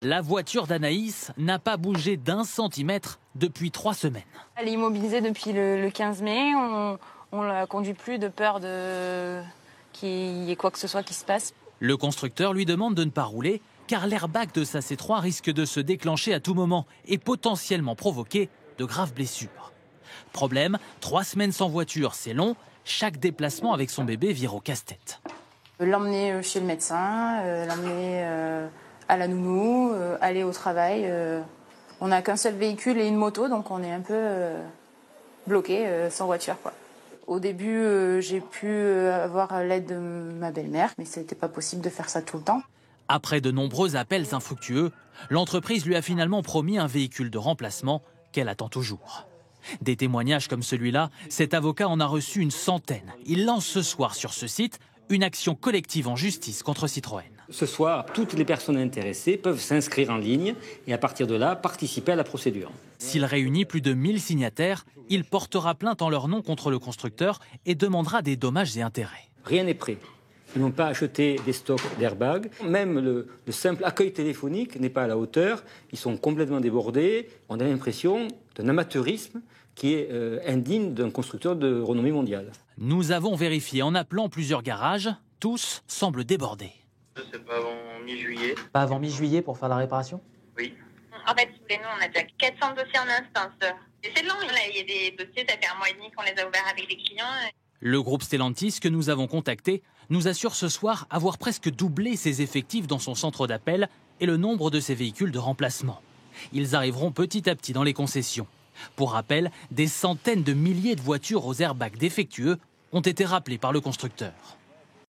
La voiture d'Anaïs n'a pas bougé d'1 centimètre depuis 3 semaines. Elle est immobilisée depuis le 15 mai. On ne la conduit plus de peur qu'il y ait quoi que ce soit qui se passe. Le constructeur lui demande de ne pas rouler car l'airbag de sa C3 risque de se déclencher à tout moment et potentiellement provoquer de graves blessures. Problème, 3 semaines sans voiture, c'est long. Chaque déplacement avec son bébé vire au casse-tête. L'emmener chez le médecin, l'emmener à la nounou, aller au travail. On n'a qu'un seul véhicule et une moto, donc on est un peu bloqué sans voiture, quoi. Au début, j'ai pu avoir l'aide de ma belle-mère, mais ce n'était pas possible de faire ça tout le temps. Après de nombreux appels infructueux, l'entreprise lui a finalement promis un véhicule de remplacement qu'elle attend toujours. Des témoignages comme celui-là, cet avocat en a reçu une centaine. Il lance ce soir sur ce site une action collective en justice contre Citroën. Ce soir, toutes les personnes intéressées peuvent s'inscrire en ligne et à partir de là, participer à la procédure. S'il réunit plus de 1000 signataires, il portera plainte en leur nom contre le constructeur et demandera des dommages et intérêts. Rien n'est prêt. Ils n'ont pas acheté des stocks d'airbags. Même le simple accueil téléphonique n'est pas à la hauteur. Ils sont complètement débordés. On a l'impression d'un amateurisme qui est indigne d'un constructeur de renommée mondiale. Nous avons vérifié en appelant plusieurs garages. Tous semblent débordés. C'est pas avant mi-juillet. Pas avant mi-juillet pour faire la réparation? Oui. En fait, nous, on a déjà 400 dossiers en instance. Et c'est long, là, il y a des dossiers, ça fait 1 mois et demi qu'on les a ouverts avec des clients. Le groupe Stellantis que nous avons contacté nous assure ce soir avoir presque doublé ses effectifs dans son centre d'appel et le nombre de ses véhicules de remplacement. Ils arriveront petit à petit dans les concessions. Pour rappel, des centaines de milliers de voitures aux airbags défectueux ont été rappelées par le constructeur.